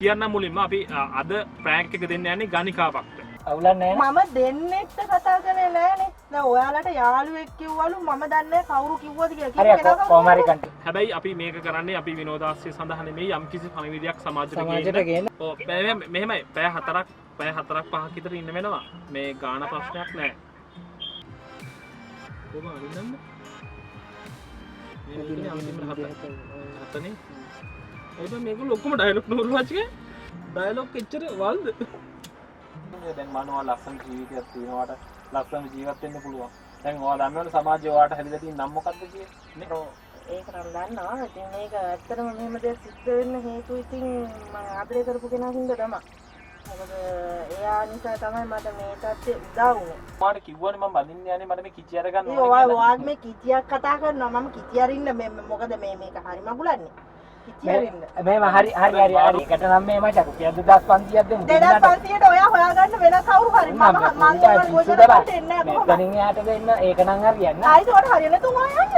කියන්න මුලින්ම අපි අද ප්‍රෑන්ක් එක දෙන්න යන්නේ ගණිකාවක්ට. අවුලක් නැහැ මම දෙන්නෙක්ට කතා කරේ නෑනේ. දැන් ඔයාලට යාළුවෙක් කිව්වලු මම දන්නේ කවුරු කිව්වද කියලා. හරි කොහොම හරි කන්ට. හැබැයි අපි මේක කරන්නේ අපි විනෝදාස්ය සඳහා නෙමෙයි යම්කිසි පණිවිඩයක් සමාජයට ගේන්න. ඔව් මෙහෙමයි පැය 4ක් 5ක් විතර ඉන්න වෙනවා. මේ ගාන ප්‍රශ්නයක් නෑ. කොහොම අරින්නද? මේ ඉන්නේ අන්තිම හතනේ. ඒක මේක ලොකුම ඩයලොග් නෝල් වාචිකේ. ඩයලොග් එච්චර වල්ද? දැන් මනවා ලස්සන ජීවිතයක් තියෙනවාට ලස්සන ජීවත් වෙන්න පුළුවන්. දැන් ඔයා දන්නවනේ සමාජයේ ඔයාට හැදිලා තියෙන නම් මොකක්ද කියන්නේ? ඔව් ඒක නම් දන්නවා. ඉතින් මේක ඇත්තටම මෙහෙම දෙයක් සිද්ධ වෙන්න හේතු ඉතින් මම ආදරය කරපු කෙනා හින්දා තමයි. මොකද එයා නිසා තමයි මට මේ තත්ත්වෙ උදා වුනේ. ඔයාට කිව්වනේ මම බඳින්න යන්නේ මට මේ කිචි අර ගන්න ඕනේ. ඔයා මේ කිචියක් කතා කරනවා. මම කිචි අරින්න මොකද මේක හරි මගුලන්නේ. මේ හරි එකට නම් මේ මචං 2500ක් දෙමු 2500ට ඔයා හොයාගන්න වෙන කවුරු හරි මම මෙතනින් යාට දෙන්න ඒක නම් හරියන්නේ ආයිත් උඩ හරියන්නේ තුමා යන්න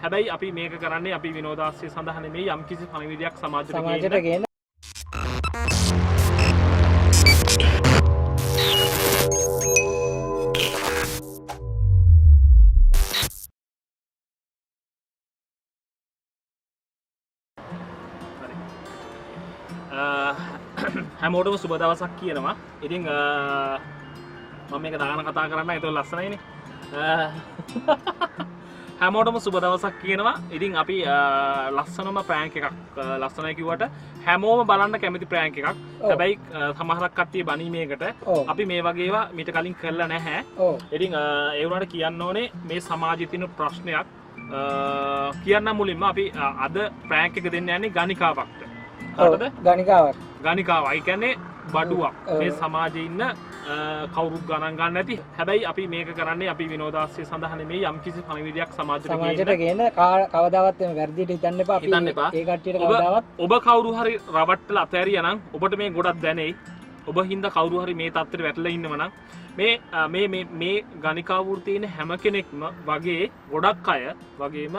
හැබැයි අපි මේක කරන්නේ අපි විනෝදාස්ය සඳහා නෙමෙයි යම්කිසි පණිවිඩයක් සමාජයට ගේන්න හැමෝටම සුබ දවසක් කියනවා. ඉතින් මම මේක දාන කතා කරන්න ඒක ලස්සනයිනේ. හැමෝටම සුබ දවසක් කියනවා. ඉතින් අපි ලස්සනම ප්‍රෑන්ක් එකක් ලස්සනයි කිව්වට හැමෝම බලන්න කැමති ප්‍රෑන්ක් එකක්. හැබැයි සමහරක් කට්ටිය බනී මේකට අපි මේ වගේ ඒවා මීට කලින් කරලා නැහැ. ඉතින් ඒ වුණාට කියන්න ඕනේ මේ සමාජයේ තියෙන ප්‍රශ්නයක් කියන්න මුලින්ම අපි අද ප්‍රෑන්ක් එක දෙන්න යන්නේ ගණිකාවක්ට. ගණිකාවක් ගණිකාවයි කියන්නේ බඩුවක් මේ සමාජයේ ඉන්න කවුරුත් ගණන් ගන්න නැති. හැබැයි අපි මේක කරන්නේ අපි විනෝදාස්ය සඳහා නෙමෙයි යම්කිසි පණිවිඩයක් සමාජයට ගේන්න කවදාවත් එම වැරදියට හිතන්න එපා. හිතන්න එපා. ඒ කට්ටියට කවදාවත් ඔබ කවුරු හරි රවට්ටලා අතෑරියා නම් ඔබට මේ ගොඩක් දැනෙයි. ඔබ හින්දා කවුරු හරි මේ තත්ත්වෙට වැටලා ඉන්නව නම් මේ ගණිකා වෘත්තියේ ඉන්න හැම කෙනෙක්ම වගේ ගොඩක් අය වගේම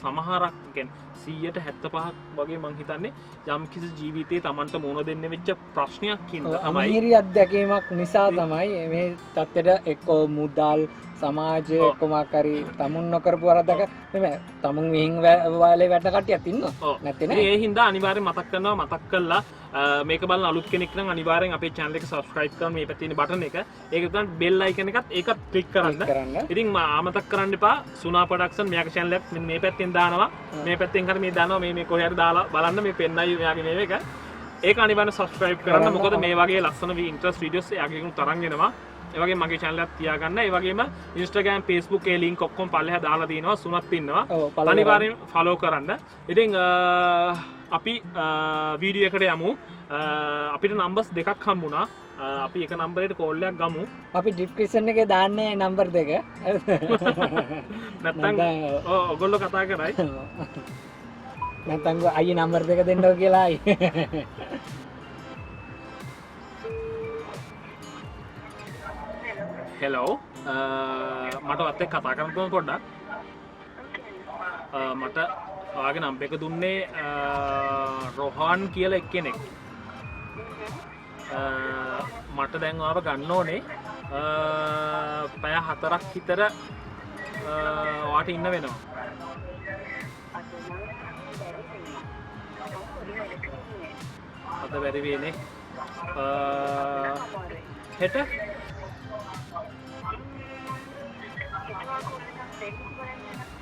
සමහරක් කියන්නේ 175ක් වගේ මං හිතන්නේ යම්කිසි ජීවිතේ Tamanට මුණ දෙන්න වෙච්ච ප්‍රශ්නයක් හින්දා තමයි අමීරි අත්දැකීමක් නිසා තමයි මේ තත්ත්වෙට එක්කෝ මුදල් සමාජයේ කොමක් හරි තමුන් නොකරපු වරදක නෙමෙයි තමුන් විහිං වාලේ වැටෙන කට්ටියක් ඉන්නවා නැත්නම් ඒ හින්දා අනිවාර්යෙන් මතක් කරනවා මතක් කළා මේක බලන අලුත් කෙනෙක් නම් අනිවාර්යෙන් අපේ channel එක subscribe කරන්න මේ පැත්තේ තියෙන බටන් එක ඒක තමයි bell icon එකත් ඒකත් click කරන්න. ඉතින් අමතක කරන්න එපා සුනා production මෙයාගේ channel එක මෙන්න මේ පැත්තෙන් දානවා මේ පැත්තෙන් හරි මේ දානවා මේ කොහේ හරි දාලා බලන්න මේ පෙන්නයි මෙයාගේ මේ එක ඒක අනිවාර්යෙන් subscribe කරන්න මොකද මේ වගේ ලස්සන interest videos එයාගෙන් තරම් එනවා. ඒ වගේම මගේ channel එක තියාගන්න. ඒ වගේම Instagram Facebook ඒ link ඔක්කොම පල්ලෙහා දාලා තියෙනවා. සුනත් ඉන්නවා. අනිවාර්යෙන් follow කරන්න. ඉතින් අපි වීඩියෝ එකට යමු. අපිට numbers දෙකක් හම්බුණා. අපි එක number එකට call එකක් ගමු. අපි description එකේ දාන්නේ number දෙක. නැත්තම් ඔයගොල්ලෝ කතා කරයි. නැත්තම් අයියේ number දෙක දෙන්නෝ කියලා අයි. හෙලෝ මට වත් එක්ක කතා කරන්න පුළුවන් පොඩ්ඩක් මට ඔයාගේ නම්බර් එක දුන්නේ රොහාන් කියලා එක්කෙනෙක් මට දැන් ඔයාව ගන්න ඕනේ පැය 4ක් විතර ඔයාට ඉන්න වෙනවා අද බැරි වෙන්නේ හෙට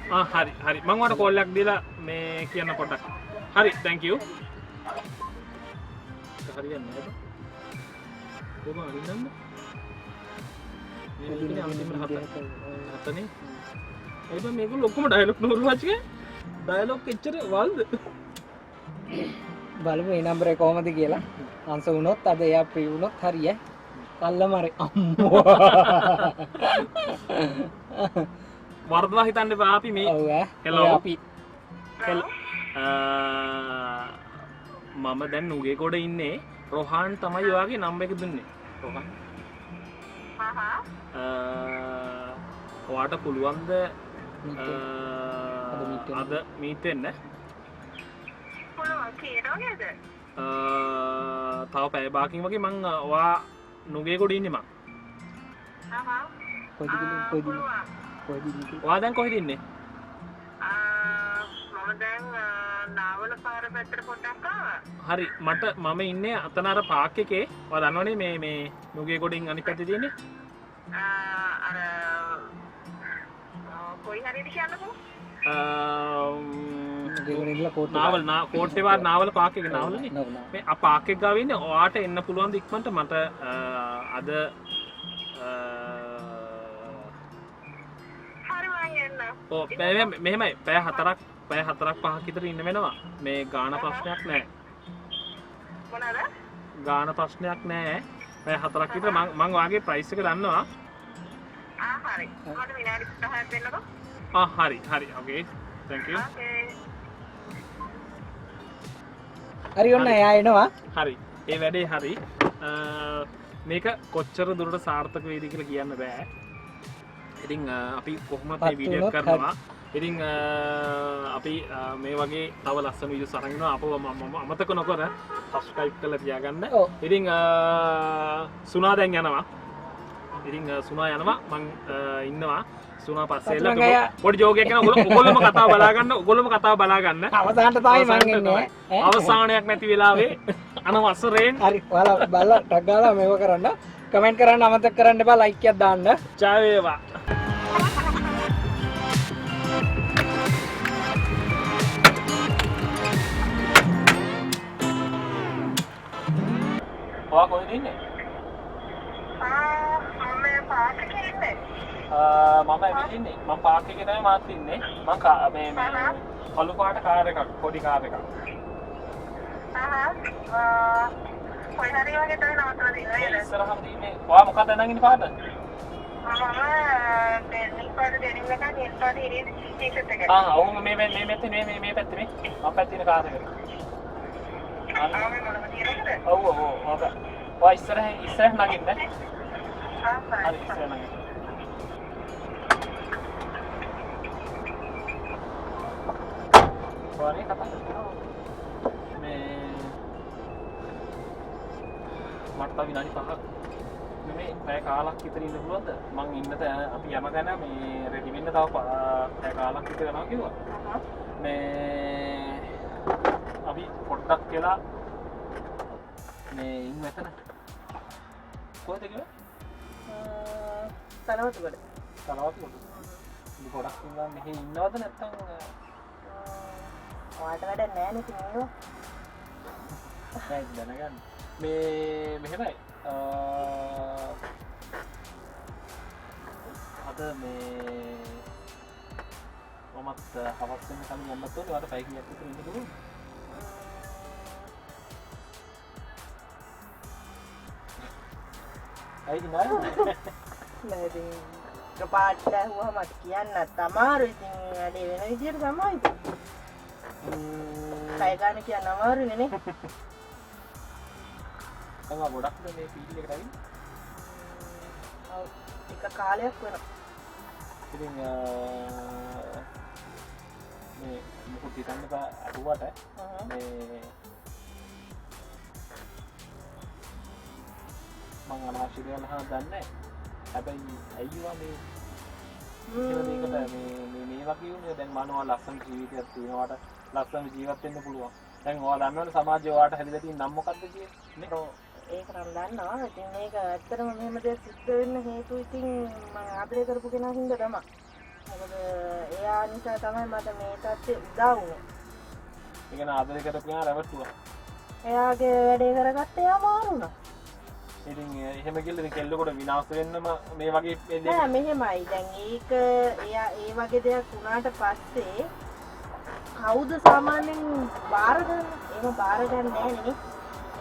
හරි මම ඔයාලට කෝල් එකක් දීලා මේ කියන්න පොඩ්ඩක් හරි thank you හරියන්නේ නේද කොහොම අරින්නද මේ ඉන්නේ අන්තිම හතනේ ඒක මේක ලොකුම ඩයලොග් නෝල් වාචිකේ ඩයලොග් එච්චර වල්ද බලමු මේ නම්බරේ කොහමද කියලා ආන්සර් වුණොත් අද එයා ෆ්‍රී වුණොත් හරිය කල්ලමරි අම්මෝ වර්ධවා හිතන්න එපා අපි මේ හෙලෝ අපි මම දැන් නුගේ කොට ඉන්නේ රොහාන් තමයි ඔයාගේ නම්බර් එක දුන්නේ රොහාන් ඔයාට පුළුවන්ද අද මීට් වෙන්න පුළුවන් කියනවා නේද තව පැය භාගකින් වගේ මං ඔයා නුගේගොඩ ඉන්නේ මං. ඔයා දැන් කොහෙද ඉන්නේ? හරි මට මම ඉන්නේ අතන අර පාක් එකේ. ඔයා දන්නවනේ මේ නුගේගොඩින් අනිත් පැත්තේ තියෙන්නේ. කොයි හරියද කියන්නකෝ? නාවල් කෝට්ටේවා නාවල පාක් එකේ නාවලනේ. මේ ආ පාක් එක ගාව ඉන්නේ. ඔයාට එන්න පුළුවන් ද ඉක්මනට මට අද හරි මං එන්න. ඔව් මෙහෙමයි පැය 4ක් 5ක් විතර ඉන්න වෙනවා. මේ ගාන ප්‍රශ්නයක් නැහැ. මොනවාද? ගාන ප්‍රශ්නයක් නැහැ. පැය 4ක් විතර මං වාගේ ප්‍රයිස් එක දන්නවා. හරි. මට විනාඩි 10ක් දෙන්නකෝ. හරි okay thank you. හරි ඔන්න එයා එනවා. හරි ඒ වැඩේ හරි. මේක කොච්චර දුරට සාර්ථක වේද කියලා කියන්න බෑ. ඉතින් අපි කොහොමද මේ වීඩියෝ කරනවා. ඉතින් අපි මේ වගේ තව ලස්සන වීඩියෝස් අරන් ඉන්නවා. අපව අමතක නොකර subscribe කරලා තියාගන්න. ඉතින් සුනා දැන් යනවා. ඉතින් සුනා යනවා මං ඉන්නවා. සුනා පස්සේ එලා පොඩි ජෝක් එකක් කරනවා. ඔයගොල්ලෝම කතාව බලා ගන්න. අවසානට තමයි මං එන්නේ. අවසානයක් නැති වෙලාවේ අනවසරයෙන් හරි ඔයාලා බලලා ටග් ගාලා මේව කරන්න. කමෙන්ට් කරන්න අමතක කරන්න එපා. ලයික් එකක් දාන්න. ජය වේවා. ඔයා කොහෙද ඉන්නේ? මම පාක් එකේ ඉන්නේ. මම ඇවිල්ලා ඉන්නේ. මම පාක් එකේ තමයි මාත් ඉන්නේ. මම මේ කළු පාට කාර් එකක් පොඩි කාර් එකක්. කොයි හරි වගේ තමයි නවත්තලා තියෙන්නේ. ඉස්සරහම තියෙන්නේ. ඔයා මොකක්ද දැන් ඉන්නේ පාට? මම ටෙනිස් පාට ටෙනිස් එකක් ටෙනිස් පාට ඉරියස් ටී-ෂර්ට් එකක්. ඔව් මේ පැත්තේ මේ පැත්තේ මම පැත්තේ කාර් එක. ඔව් ඔක. ඔයා ඉස්සරහ නගින්න. හරි ඉස්සරහ නගින්න. ඔයානේ කතා කරනවා. මේ මට තව විනාඩි 5ක් මේ පැය කාලක් විතර ඉන්න පුළුවන්ද? මං ඉන්න අපි යම ගැන මේ රෙඩි වෙන්න තව පැය කාලක් විතර යනවා කිව්වා. මේ අපි පොඩ්ඩක් කියලා මේ ඉන්න මෙතන කොහෙද කියලා? තනවතුගොඩ. තනවතුගොඩ. ඉතින් පොඩ්ඩක් ඉන්නවා මෙහි ඉන්නවද නැත්නම් ඔයාට වැඩක් නැහැ නේ ඉතින් ඉන්නවා. නෑ දැනගන්න. මේ මෙහෙමයි අද මේ මමත් හවස් වෙන කලින් යන්නත් ඕනේ. ඔයාලට පැය කීයක් විතර ඉන්න පුළුවන්ද? ඇයි නෑ? නෑ ඉතින් පාට ඇහුවා මට කියන්නත් අමාරුයි. ඉතින් වැඩේ වෙන විදියට තමයි ඉතින්. පැය ගන්න කියන්න අමාරුනේ නේ. මම ගොඩක්ද මේ ෆීල්ඩ් එකට ඇවිත්? ඔව් එක කාලයක් වෙනවා. ඉතින් මේ මොකද හිතන්න බෑ අහුවට මේ මම අනාශි දේවල් අහන්න දන්නේ නැහැ. හැබැයි අයියෝ මේ මේකට මේ වගේ උනේ දැන් මනවා ලස්සන ජීවිතයක් තියෙනවාට ලස්සන ජීවත් වෙන්න පුළුවන්. දැන් ඔයා දන්නවනේ සමාජයේ ඔයාට හැදිලා තියෙන නම් මොකක්ද කියන්නේ? ඔව් ඒක නම් දන්නවා. ඉතින් මේක ඇත්තටම මෙහෙම දෙයක් සිද්ධ වෙන්න හේතුව ඉතින් මම ආදරය කරපු කෙනා හින්දා තමයි. මොකද එයා නිසා තමයි මට මේ තත්ත්වෙ උදා වුනේ. ඒ කියන්නේ ආදරය කරපු කෙනා රැවටුවා. එයාගේ වැඩේ කරගත්ත එයා මාරුණා. ඉතින් එහෙම කියලා ඉතින් කෙල්ලෙකුට විනාශ වෙන්නම මේ වගේ නෑ මෙහෙමයි. දැන් ඒක එයා ඒ වගේ දෙයක් වුණාට පස්සේ කවුද සාමාන්‍යයෙන් බාර ගන්න? එහෙම බාර ගන්න නෑ නේ.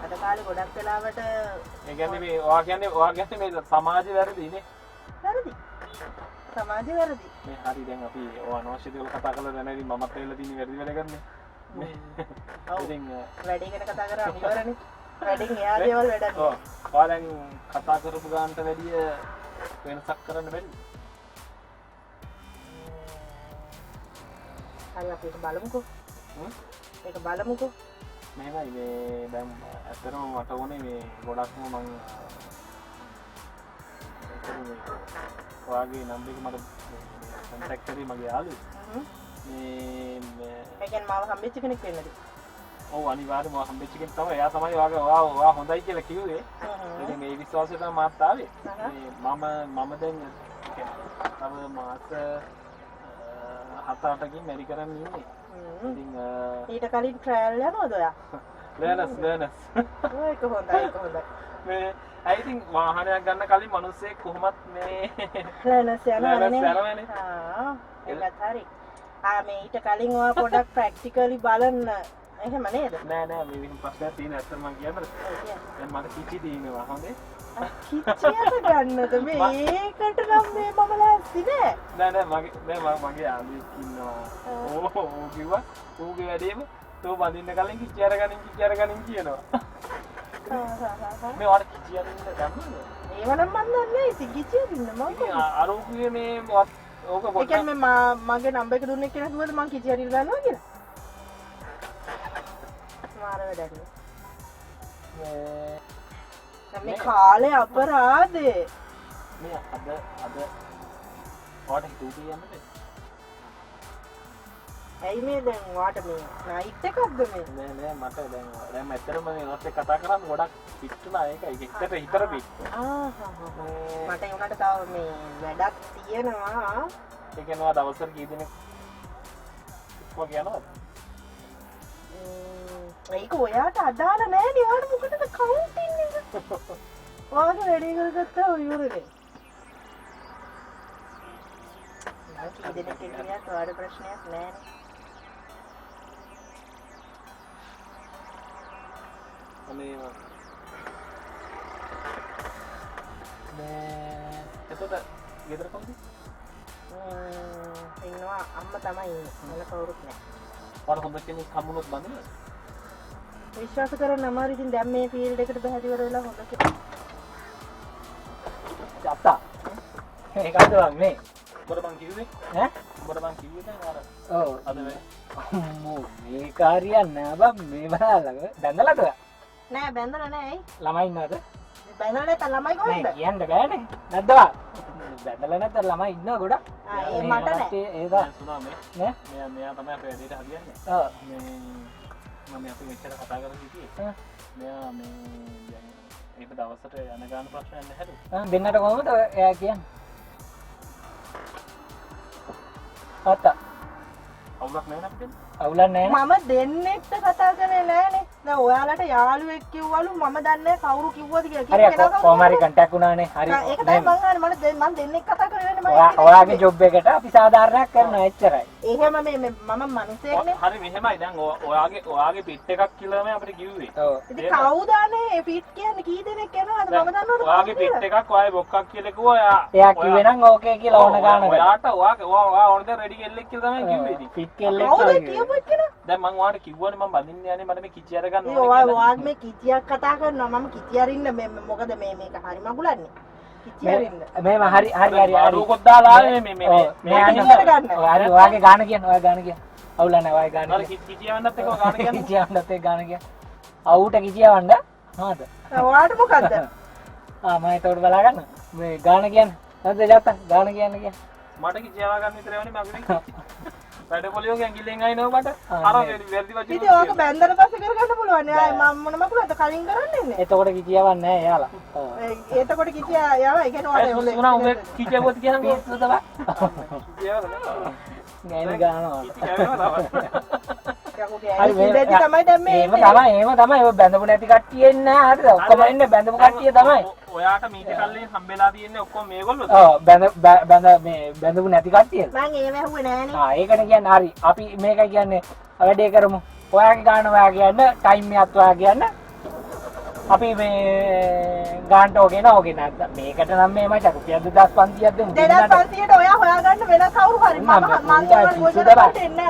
අද කාලේ ගොඩක් වෙලාවට ඒ කියන්නේ මේ ඔයා කියන්නේ මේ සමාජය වැරදිනේ. වැරදි. සමාජය වැරදි. මේ හරි දැන් අපි ඔය අනවශ්‍ය දේවල් කතා කරලා දැන් ඉතින් මමත් වෙලා තියෙන වැරදි වැඩ කරන්නේ. ඔව්. ඉතින් වැඩේ ගැන කතා කරා ඉවරනේ. වැඩෙන් එයා දේවල් වැඩක් නෑ. ඔව්. ඔයා දැන් කතා කරපු ගානට වැඩිය වෙනසක් කරන්න බැරි. හරි අපි ඒක බලමුකෝ. ඒක බලමුකෝ. මෙහෙමයි මේ දැන් ඇත්තටම මට ඕනේ මේ ගොඩක්ම මං ඔයාගේ නම්බර් එක මට කන්ටැක්ට් කරේ මගේ යාළුවෙක්. මේ ඒ කියන්නේ මාව හම්බෙච්ච කෙනෙක් වෙන්නද? ඔව් අනිවාර්යයෙන්ම මම හම්බෙච්ච කෙනෙක් තමයි. එයා තමයි ඔයා හොඳයි කියලා කිව්වේ. ඉතින් මේ විශ්වාසය තමයි මාත් ආවේ. මම දැන් තව මාස 7-8කින් මැරි කරන් ඉන්නේ. ඉතින් ඊට කලින් ට්‍රයල් යනවද ඔයා? ලර්නස්. ඒක හොඳයි. මේ I think වාහනයක් ගන්න කලින් මිනිස්සෙක් කොහොමත් මේ ලර්නස් යනවනේ. ඒකත් හරි. මේ ඊට කලින් ඔයා පොඩක් ප්‍රැක්ටිකලි බලන්න එහෙම නේද? නෑ මේ විදිහ ප්‍රශ්නයක් තියෙන ඇත්තට මම කියන්නද? දැන් මට කිචි තියෙනවා හොඳේ. කිච්චියට ගන්නද මේ ඒකට නම් මේ මම ලෑස්ති නෑ. නෑ මගේ යාළුවෙක් ඉන්නවා. ඕ කිව්වා ඌගේ වැඩේම තෝ බඳින්න කලින් කිච්චි අරගනින් කියනවා. මේ වර කිච්චි අරින්න ගන්නවද? ඒව නම් මන් දන්නේ නෑ. ඉතින් කිච්චි අරින්න මම අර ඌගේ මේ ඕක ඒ පොඩ්ඩක් කියන්නේ මගේ නම්බර් එක දුන්නේ කියලා කිව්වද මං කිච්චි අරින්න ගන්නවා කියලා? මාර වැඩක් මේ කාලේ අපරාධේ මේ අද වාට හිතුවේ යන්නද? ඇයි මේ දැන් වාට මේ නයිට් එකක්ද මේ? නෑ මට දැන් ඇත්තටම මේ ඔත් එක්ක කතා කරන් ගොඩක් පිටුනා ඒකයි එක්කට හිතර පිට. මට ඒ උනට තව මේ වැඩක් තියෙනවා. ඒ කියනවා දවසට කී දිනක් වගේ යනවද? ඒක ඔයාට අදාළ නෑ නේ. ඔයාට මොකටද කවුන්ටින් එක? ඔයාට රෙඩි කරගත්තා ඉවරනේ. කී දෙනෙක් කියනත් ඔයාට ප්‍රශ්නයක් නෑනේ. අනේ එතකොට ගෙදර කොහොමද? ඉන්නවා අම්මා තමයි ඉන්නේ. මල කවුරුත් නෑ. වර හොඳ කෙනෙක් හම්බුනොත් බඳිනවද? විශ්වාස කරන්න අමාරු. ඉතින් දැන් මේ ෆීල්ඩ් එකට බහැදිවර වෙලා හොඳ කෙනෙක්. අත්තා ඒකද වන්නේ උඹට මං කිව්වේ ඈ උඹට මං කිව්වේ දැන් අර ඔව් අද වේ අම්මෝ මේ කාර්යයක් නෑ බම් මේ බලලක බැඳලාද නෑ බැඳලා නෑ. ඇයි ළමයි ඉන්නවද? බැඳලා නැත්නම් ළමයි කොහෙන්ද? නෑ කියන්න බෑනේ නැද්දවා බැඳලා නැත්නම් ළමයි ඉන්නවා ගොඩක්. ඒ මට නෑ. ඒදා සුනා මේ නේ මෙයා තමයි අපේ වැඩේට හරියන්නේ. ඔව් මේ මම අපි මෙච්චර කතා කරලා හිටියේ. මෙයා මේ දැන් ඒක දවසට යන ගාන ප්‍රශ්නයක් නැහැලු. දෙන්නට කොහොමද එයා කියන්නේ? අත්තා අවුලක් නැහැ නේද? අවුලක් නැහැ නේ. මම දෙන්නෙක්ට කතා කරේ නෑනේ. දැන් ඔයාලට යාළුවෙක් කිව්වලු මම දන්නේ නෑ කවුරු කිව්වද කියලා. හරි කොහොම හරි කන්ටැක්ට් වුණානේ. හරි ඒක තමයි මං අහන්නේ. මම දෙන්නෙක් කතා කරේ නෑනේ. ඔයාගේ ජොබ් එකට අපි සාධාරණයක් කරනවා එච්චරයි. එහෙම මේ මම මිනිස්සෙක්නේ. හරි මෙහෙමයි දැන් ඔයාගේ පිට් එකක් කියලා මම අපිට කිව්වේ. ඔව්. ඉතින් කවුද අනේ පිට් කියන්නේ කී දෙනෙක් යනවද මම දන්නවද? ඔයාගේ පිට් එකක් ඔයාගේ බොක්කක් කියලා කිව්වා එයා කිව්වේ නම් ඕකේ කියලා ඕන ගානකට. ඔයාට ඔයා ඕන දැන් රෙඩි කෙල්ලෙක් කියලා තමයි කිව්වේ ඉතින්. පිට් කෙල්ලෙක් කවුද කියලා කියපු එක්කෙනා? දැන් මං ඔයාට කිව්වනේ මම බඳින්න යන්නේ මට මේ කිචි අරගන්න ඉතින් ඔයා මේ කිචියක් කතා කරනවා. මම කිචි අරින්න මේ මොකද මේක හරි මගුලන්නේ. කිචි අරින්න. මේව හරි අරුකොත් දාලා ආවේ මේ හරි ඔයාගේ ගාන කියන්න ඔයා ගාන කියන්න. අවුල නැහැ ඔයා ගාන අර කිචියවන්නත් එක ගාන කියන්නේ කිචියවන්නත් එක ගාන කියන්න. අවුට කිචියවන්න හාද? ඔයාට මොකද්ද? මම ඒතකොට බලා ගන්න. මේ ගාන කියන්න. හරිද ජාත්තා ගාන කියන්න කියන්න. මට කිචියව ගන්න විතරයි මගේ වැඩ පොලියෝ ඇඟිල්ලෙන් අයිනව මට අර වැරදි වචන ඉතින් ඕක බැන්දර පස්සේ කරගන්න පුළුවන්. ආයි මම මොන මකුලද කලින් කරන්නේ? එතකොට කිචියවන්නේ නැහැ යාලා. එතකොට කිචියා යාවා ඒ කියන්නේ ඔයාට හොඳ සුනා උඹ කිචියවොත් කියනවා පිස්සුද බා. ගෑනි ගානවා. එහෙම තමයි ඔය බැඳපු නැති කට්ටිය ඉන්නේ නැහැ හරිද? ඔක්කොම ඉන්නේ බැඳපු කට්ටිය තමයි. ඔයාට මීට කල්ලේ හම්බෙලා තියෙන්නේ ඔක්කොම මේගොල්ලෝද? ඔව් බැඳපු නැති කට්ටිය. මං ඒව ඇහුවේ නෑනේ. ඒකනේ කියන්නේ හරි. අපි මේක කියන්නේ වැඩේ කරමු. ඔයාගේ ගාන ඔයා කියන්න, ටයිම් එකත් ඔයා කියන්න. අපි මේ ගාන්ට ඕකේ නැත්නම් මේකට නම් මේ මට රුපියල් 2500ක් දෙමු. 2500ට ඔයා හොයාගන්න වෙන කවුරු හරි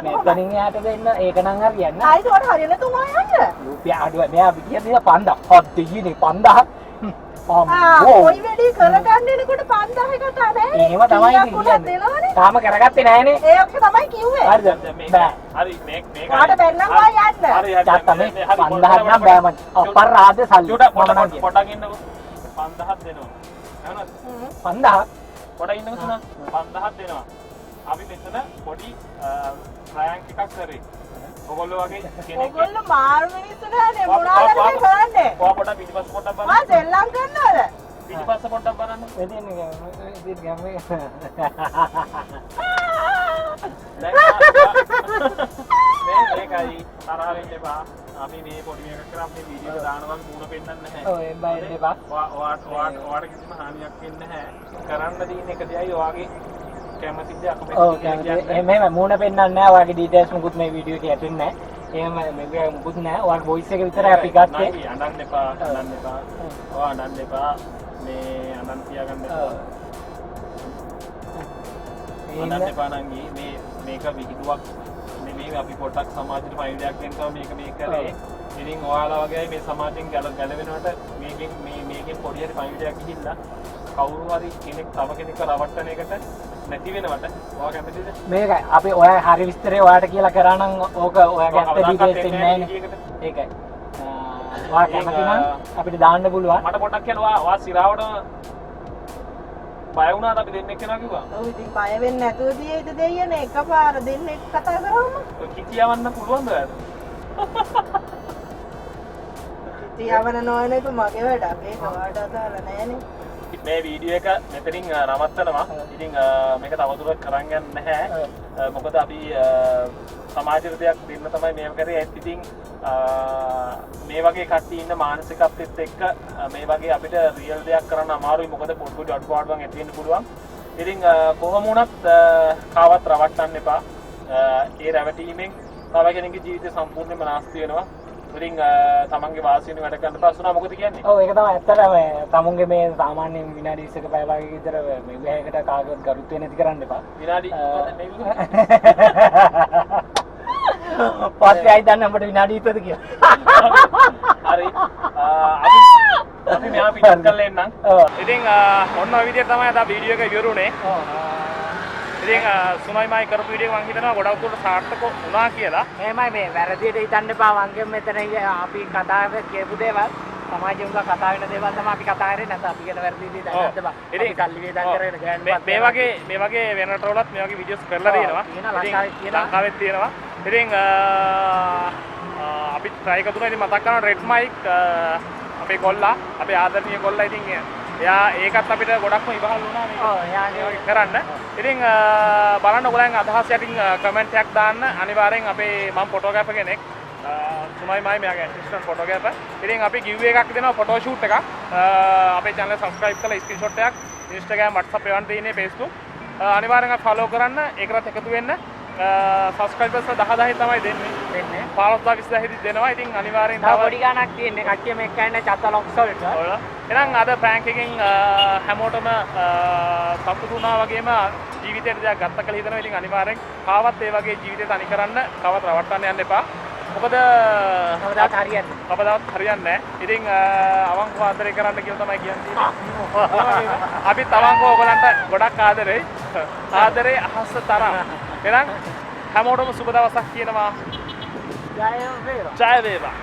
මෙතනින් එහාට දෙන්න ඒක නම් හරියන්නේ. ආයිත් ඔයාට හරියන්නේ තුන් අය යන්න. රුපියල් අඩුව මෙයා විදියට 5000 හොත් දෙයිනේ 5000 කොයි වැඩි කරගන්න එනකොට 5000කට නෑ. එහෙම තමයි කියන්නේ. තාම කරගත්තේ නෑනේ. ඒක තමයි කිව්වේ. හරිද? බෑ. හරි මේක කාට බැන්නම් වා යන්න. හරි තාත්තා මේ 5000 නම් බෑ මචං. අපරාධ සල්ලි. පොඩක් ඉන්නකෝ 5000ක් දෙනවා. එහෙනම් 5000 පොඩක් ඉන්නකෝ සුනා 5000ක් දෙනවා. අපි මෙතන පොඩි ප්‍රෑන්ක් එකක් කරේ. ඔයගොල්ලෝ වගේ කෙනෙක් ඔයගොල්ලෝ මාරු මිනිස්සු නෑනේ මොනවාද කරන්නේ? ඔයා පොඩක් පිටිපස්ස පොඩක් බලන්න. මා සෙල්ලම් කරනවද? පිටිපස්ස පොඩක් බලන්න. එදින්නේ ගමේ මේකයි තරහ වෙන්න එපා. අපි මේ පොඩි එකක් කරා අපේ වීඩියෝ එක දානවා මූණ පෙන්නන්න නැහැ. ඔය බයින් දෙපා. ඔයාට කිසිම හානියක් වෙන්නේ නැහැ. කරන්න තියෙන එක දෙයයි ඔයාගේ කැමති දේ අකමැති ඔව් කැමති. එහෙම මූණ පෙන්නන්නේ නැහැ. ඔයාගේ ඩීටේල්ස් මුකුත් මේ වීඩියෝ එකේ ඇතුලේ නැහැ. එහෙම මේක මුකුත් නැහැ. ඔයාගේ වොයිස් එක විතරයි අපි ගත්තේ. අඬන්න එපා. අඬන්න එපා. ඔයා අඬන්න එපා. මේ අනන්ත තියාගන්න එපා. අනන්ත එපා නංගි මේ මේක විහිදුවක් නෙමෙයි අපි පොඩ්ඩක් සමාජයට පණිවිඩයක් දෙන්නවා මේක කරේ. ඉතින් ඔයාලා වගේ මේ සමාජයෙන් ගැලවෙනවට මේකෙන් පොඩි හරි පණිවිඩයක් ගිහිල්ලා කවුරු හරි කෙනෙක් තව කෙනෙක්ව රවට්ටන එකට නැති වෙනවට ඔයා කැමතිද? මේකයි අපි ඔයා හරි විස්තරේ ඔයාට කියලා කරා නම් ඕක ඔයාගේ ඇත්ත ඩීටේල්ස් එන්නේ නැහැ නේ. ඒකයි. ඔයා කැමති නම් අපිට දාන්න පුළුවන්. මට පොඩ්ඩක් කියන්න ඔයා සිරාවට බය වුණාද අපි දෙන්නෙක් කෙනා කිව්වා? ඔව් ඉතින් බය වෙන්නේ නැතුව තියෙයිද දෙයියනේ එකපාර දෙන්නෙක් කතා කරාම. ඔය කිකියවන්න පුළුවන්ද ඔයාලට? කිකියවන්න නොවන එක මගේ වැඩක්. ඒක ඔයාට අදාළ නෑනේ. මේ වීඩියෝ එක මෙතනින් නවත්තනවා. ඉතින් මේක තවදුරටත් කරන් යන්න නැහැ. මොකද අපි සමාජයට දෙයක් දෙන්න තමයි මේව කරේ. ඒත් ඉතින් මේ වගේ කට්ටිය ඉන්න මානසිකත්වෙත් එක්ක මේ වගේ අපිට රියල් දෙයක් කරන්න අමාරුයි. මොකද පොඩි අඩුපාඩුවක් ඇති වෙන්න පුළුවන්. ඉතින් කොහොම වුණත් කාවත් රවට්ටන්න එපා. ඒ රැවටීමෙන් තව කෙනෙකුගේ ජීවිතය සම්පූර්ණයෙන්ම නාස්ති වෙනවා. ඉතින් තමන්ගේ වාසියෙන් වැඩ කරන්න පස්සුනා මොකද කියන්නේ? ඔව් ඒක තමයි ඇත්තටම තමුන්ගේ මේ සාමාන්‍ය විනාඩි 20ක පැය වගේ විතර මේ විහයකට කාගවත් ගරුත්වය නැති කරන්න එපා. විනාඩි පස්සේ ආයි දන්න අපිට විනාඩි 20ද කියලා. හරි. අපි මෙහා පිටත් කරලා එන්නම්. ඉතින් ඔන්න ඔය විදිහට තමයි අද වීඩියෝ එක ඉවරුනේ. ඉතින් සුනයි මයි කරපු වීඩියෝ එක මම හිතනවා ගොඩක් දුරට සාර්ථක වුණා කියලා. එහෙමයි මේ වැරදියට හිතන්න එපා වංගෙන් මෙතන අපි කතා කියපු දේවල් සමාජයෙන් කතා වෙන දේවල් තමයි අපි කතා කරන්නේ නැත්නම් අපි කියන වැරදි දේ දන්නත් බා. ඉතින් කල්ලි වේදන් කරගෙන ගෑනුවත් මේ වගේ වෙන රටවලත් මේ වගේ වීඩියෝස් කරලා තියෙනවා. ලංකාවෙත් තියෙනවා. ඉතින් අපි try කරලා ඉතින් මතක් කරනවා රෙඩ් මයික් අපේ කොල්ලා අපේ ආදරණීය කොල්ලා ඉතින් එයා ඒකත් අපිට ගොඩක්ම ඉවහල් වුණා මේක. ඔව් එයාගේ කරන්න. ඉතින් බලන්න ඔයගොල්ලන් අදහස් යටින් කමෙන්ට් එකක් දාන්න. අනිවාර්යෙන් අපේ මම ෆොටෝග්‍රැෆර් කෙනෙක්. සුමයි මයි මෙයාගේ ඇසිස්ටන්ට් ෆොටෝග්‍රැෆර්. ඉතින් අපි giveaway එකක් දෙනවා ෆොටෝ ෂූට් එකක්. අපේ channel එක subscribe කරලා ස්ක්‍රීන්ෂොට් එකක් Instagram WhatsApp එවන්න තියෙන්නේ Facebook. අනිවාර්යෙන් follow කරන්න. ඒකටත් එකතු වෙන්න. subscribers 10000 තමයි දෙන්නේ. 15000 20,000 දෙනවා. ඉතින් අනිවාර්යෙන් තව පොඩි ගාණක් තියෙන්නේ. කට්ටිය මේක කියන්නේ චතලොක්ස් වලට. ඔය. එහෙනම් අද prank එකෙන් හැමෝටම සතුටු වුණා වගේම ජීවිතේට දෙයක් ගත්ත කියලා හිතනවා. ඉතින් අනිවාර්යෙන් කාවත් ඒ වගේ ජීවිතේ තනි කරන්න කවත් රවට්ටන්න යන්න එපා. මොකද කවදාවත් හරියන්නේ නැහැ. කවදාවත් හරියන්නේ නැහැ. ඉතින් අවංකව ආදරය කරන්න කියලා තමයි කියන්නේ. අපිත් අවංකව ඔයගලන්ට ගොඩක් ආදරෙයි. ආදරේ අහස තරම්. එහෙනම් හැමෝටම සුබ දවසක් කියනවා. ජය වේවා. ජය වේවා.